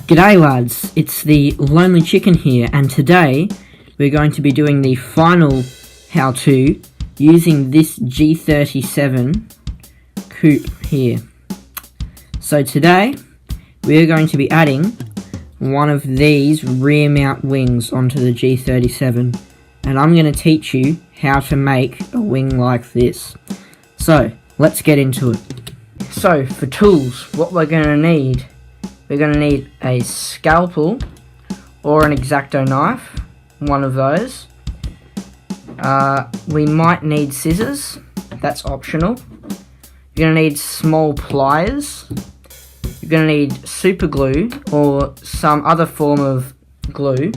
G'day lads, it's the Lonely Chicken here, and today we're going to be doing the final how-to using this G37 coupe here. So today we're going to be adding one of these rear mount wings onto the G37, and I'm going to teach you how to make a wing like this. So let's get into it. So for tools, what we're going to need a scalpel or an X-Acto knife, one of those. We might need scissors, that's optional. You're going to need small pliers. You're going to need super glue or some other form of glue.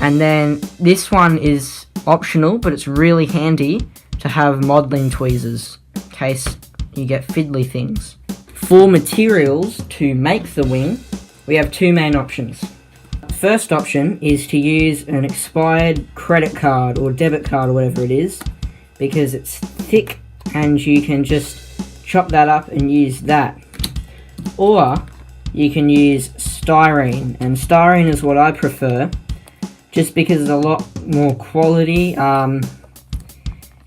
And then this one is optional, but it's really handy to have modelling tweezers in case you get fiddly things. For materials to make the wing, we have two main options. First option is to use an expired credit card or debit card or whatever it is, because it's thick and you can just chop that up and use that. Or you can use styrene, and styrene is what I prefer, just because it's a lot more quality,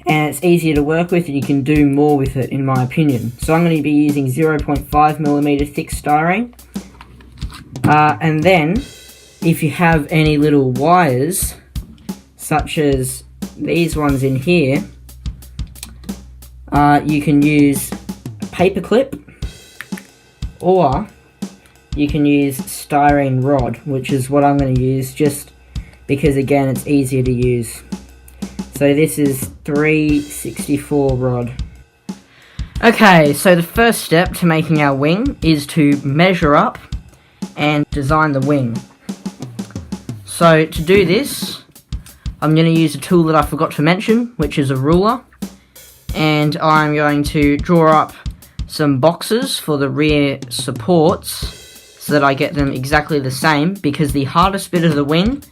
and it's easier to work with and you can do more with it, in my opinion. So I'm going to be using 0.5mm thick styrene. And then, if you have any little wires, such as these ones in here, you can use a paper clip, or you can use styrene rod, which is what I'm going to use, just because again it's easier to use. So this is 364 rod. Okay, so the first step to making our wing is to measure up and design the wing. So to do this, I'm going to use a tool that I forgot to mention, which is a ruler. And I'm going to draw up some boxes for the rear supports so that I get them exactly the same, because the hardest bit of the wing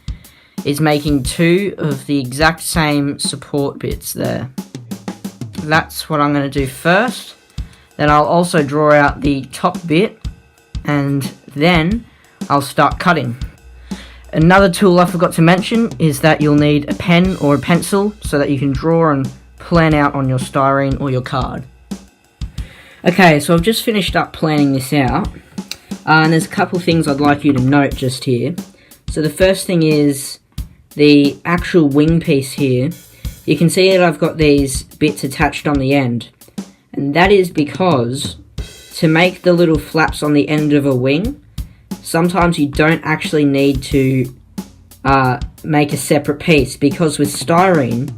is making two of the exact same support bits there. That's what I'm going to do first. Then I'll also draw out the top bit, and then I'll start cutting. Another tool I forgot to mention is that you'll need a pen or a pencil so that you can draw and plan out on your styrene or your card. Okay, so I've just finished up planning this out, and there's a couple things I'd like you to note just here. So the first thing is the actual wing piece here. You can see that I've got these bits attached on the end, and that is because to make the little flaps on the end of a wing, sometimes you don't actually need to make a separate piece, because with styrene,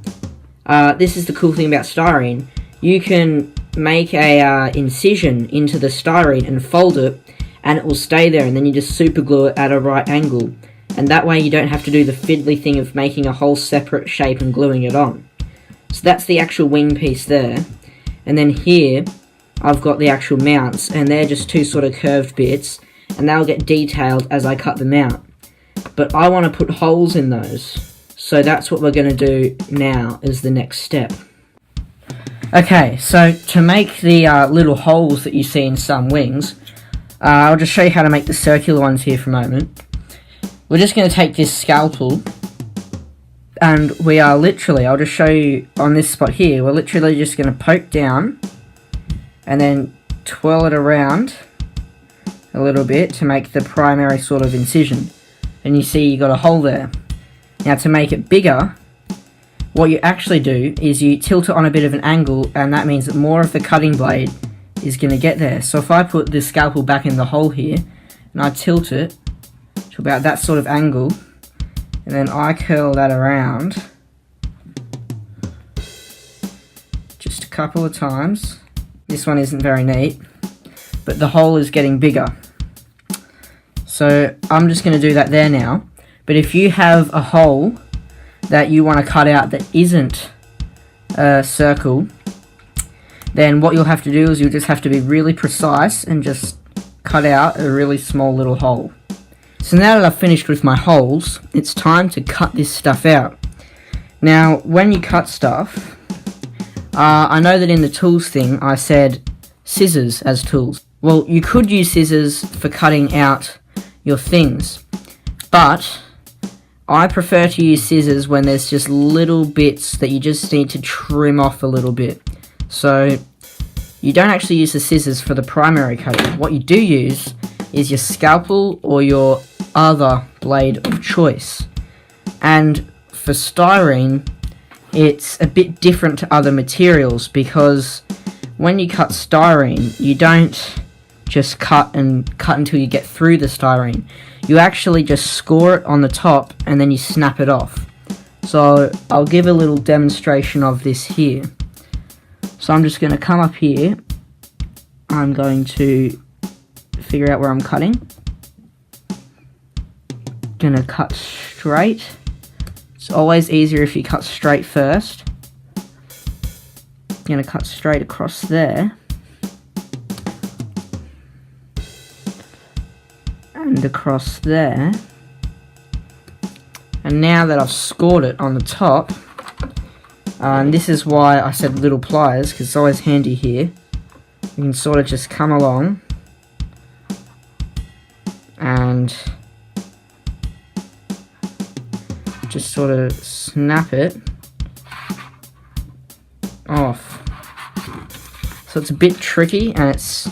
this is the cool thing about styrene, you can make a incision into the styrene and fold it, and it will stay there, and then you just super glue it at a right angle. And that way you don't have to do the fiddly thing of making a whole separate shape and gluing it on. So that's the actual wing piece there. And then here, I've got the actual mounts, and they're just two sort of curved bits, and they'll get detailed as I cut them out. But I want to put holes in those. So that's what we're going to do now as the next step. Okay, so to make the little holes that you see in some wings, I'll just show you how to make the circular ones here for a moment. We're just going to take this scalpel, and we are literally, I'll just show you on this spot here, we're literally just going to poke down and then twirl it around a little bit to make the primary sort of incision. And you see you got a hole there. Now to make it bigger, what you actually do is you tilt it on a bit of an angle, and that means that more of the cutting blade is going to get there. So if I put the scalpel back in the hole here, and I tilt it to about that sort of angle, and then I curl that around just a couple of times. This one isn't very neat, but the hole is getting bigger. So I'm just going to do that there now. But if you have a hole that you want to cut out that isn't a circle, then what you'll have to do is you'll just have to be really precise and just cut out a really small little hole. So now that I've finished with my holes, it's time to cut this stuff out. Now, when you cut stuff, I know that in the tools thing I said scissors as tools. Well, you could use scissors for cutting out your things. But I prefer to use scissors when there's just little bits that you just need to trim off a little bit. So you don't actually use the scissors for the primary cutting. What you do use is your scalpel or your other blade of choice. And for styrene, it's a bit different to other materials, because when you cut styrene, you don't just cut until you get through the styrene. You actually just score it on the top and then you snap it off. So I'll give a little demonstration of this here. So I'm just going to come up here. I'm going to figure out where I'm cutting. Gonna cut straight. It's always easier if you cut straight first. Gonna cut straight across there. And across there. And now that I've scored it on the top, and this is why I said little pliers, because it's always handy here. You can sort of just come along and just sort of snap it off. So it's a bit tricky and it's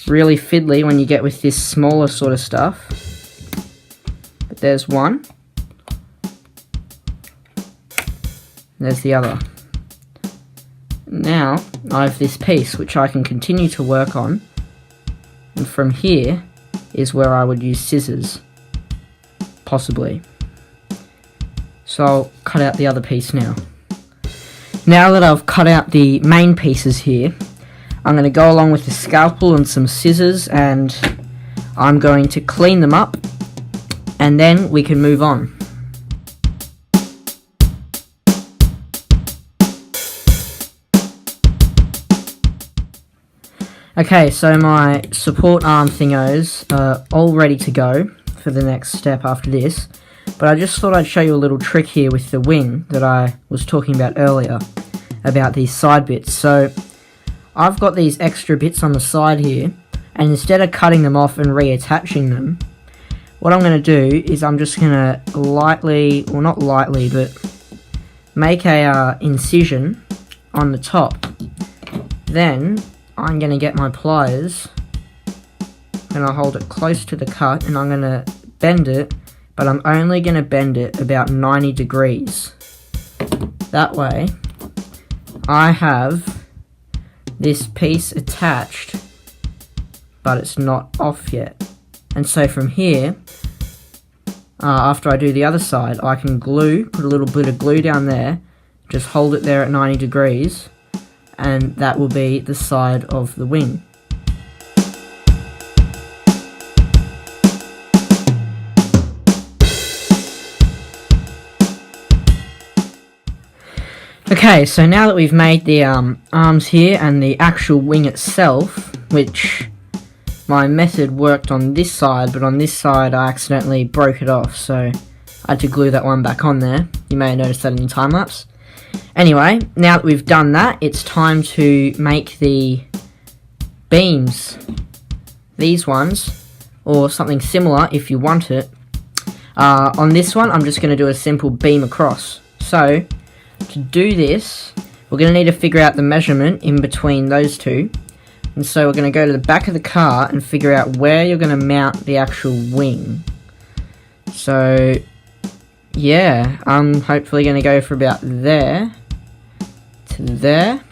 really fiddly when you get with this smaller sort of stuff. But there's one. There's the other. Now I have this piece which I can continue to work on, and from here is where I would use scissors, possibly. So I'll cut out the other piece now. Now that I've cut out the main pieces here, I'm going to go along with the scalpel and some scissors, and I'm going to clean them up, and then we can move on. Okay, so my support arm thingos are all ready to go for the next step after this, but I just thought I'd show you a little trick here with the wing that I was talking about earlier, about these side bits. So I've got these extra bits on the side here, and instead of cutting them off and reattaching them, what I'm going to do is I'm just going to lightly, well not lightly, but make a incision on the top. Then I'm going to get my pliers and I'll hold it close to the cut, and I'm going to bend it, but I'm only going to bend it about 90 degrees. That way I have this piece attached, but it's not off yet. And so from here, after I do the other side, I can put a little bit of glue down there, just hold it there at 90 degrees, and that will be the side of the wing. Okay, so now that we've made the arms here and the actual wing itself, which my method worked on this side, but on this side I accidentally broke it off, so I had to glue that one back on there. You may have noticed that in the time lapse. Anyway, now that we've done that, it's time to make the beams. These ones, or something similar if you want it. On this one, I'm just going to do a simple beam across. So, to do this, we're going to need to figure out the measurement in between those two. And so we're going to go to the back of the car and figure out where you're going to mount the actual wing. So, yeah, I'm hopefully going to go for about there to there.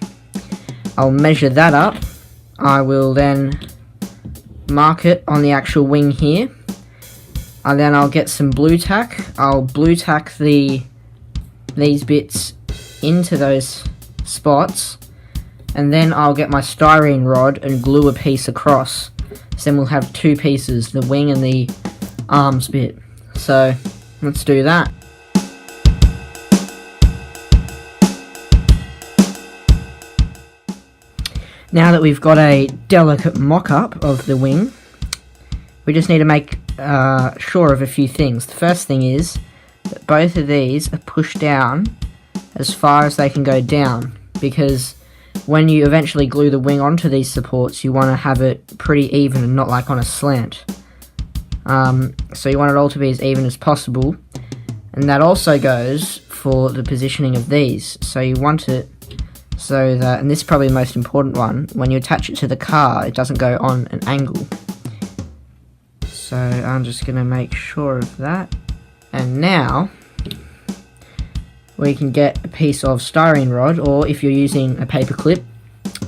I'll measure that up. I will then mark it on the actual wing here. And then I'll get some blue tack. I'll blue tack these bits into those spots. And then I'll get my styrene rod and glue a piece across. So then we'll have two pieces, the wing and the arms bit. So, let's do that. Now that we've got a delicate mock-up of the wing, we just need to make sure of a few things. The first thing is that both of these are pushed down as far as they can go down, because when you eventually glue the wing onto these supports, you want to have it pretty even and not like on a slant. So you want it all to be as even as possible. And that also goes for the positioning of these. So you want it so that, and this is probably the most important one, when you attach it to the car, it doesn't go on an angle. So I'm just going to make sure of that. And now we can get a piece of styrene rod, or if you're using a paper clip,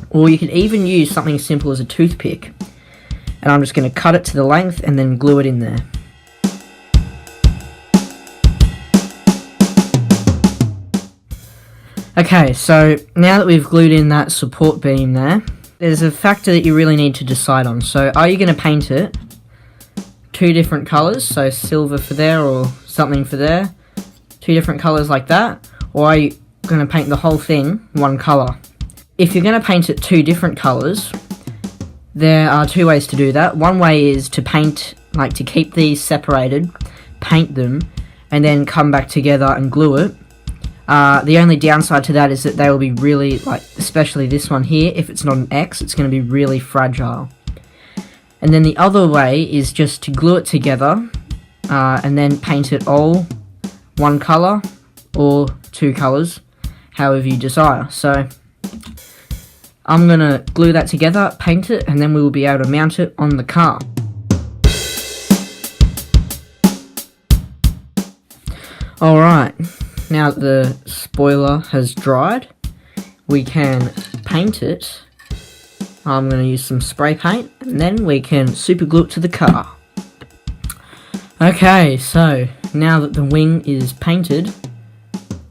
or you could even use something as simple as a toothpick. And I'm just going to cut it to the length and then glue it in there. Okay, so now that we've glued in that support beam there, there's a factor that you really need to decide on. So are you going to paint it two different colours, so silver for there or something for there, two different colours like that, or are you going to paint the whole thing one colour? If you're going to paint it two different colours, there are two ways to do that. One way is to paint, like to keep these separated, paint them, and then come back together and glue it. The only downside to that is that they will be really, like, especially this one here, if it's not an X, it's going to be really fragile. And then the other way is just to glue it together, and then paint it all one colour, or two colours, however you desire. So I'm going to glue that together, paint it, and then we will be able to mount it on the car. Alright. Now that the spoiler has dried, we can paint it. I'm going to use some spray paint, and then we can super glue it to the car. Okay, so now that the wing is painted,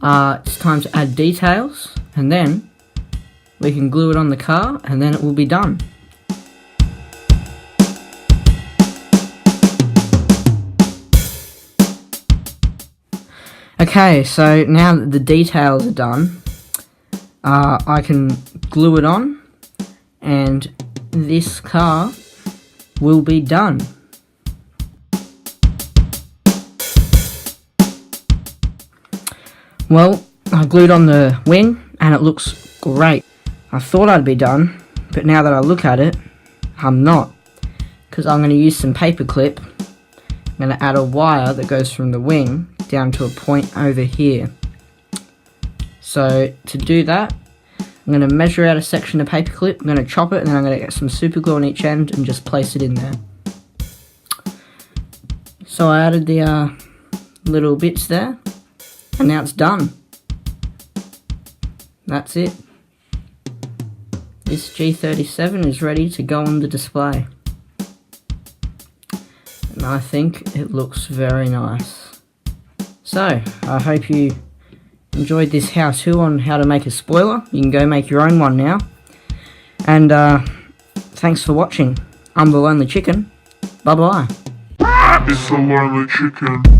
it's time to add details, and then we can glue it on the car, and then it will be done. Okay, so now that the details are done, I can glue it on, and this car will be done. Well, I glued on the wing, and it looks great. I thought I'd be done, but now that I look at it, I'm not, because I'm going to use some paper clip. I'm going to add a wire that goes from the wing down to a point over here. So to do that, I'm going to measure out a section of paper clip, I'm going to chop it, and then I'm going to get some super glue on each end and just place it in there. So I added the little bits there, and now it's done. That's it. This G37 is ready to go on the display. And I think it looks very nice. So, I hope you enjoyed this how-to on how to make a spoiler. You can go make your own one now. And thanks for watching. I'm the Lonely Chicken. Bye-bye. It's the Lonely Chicken.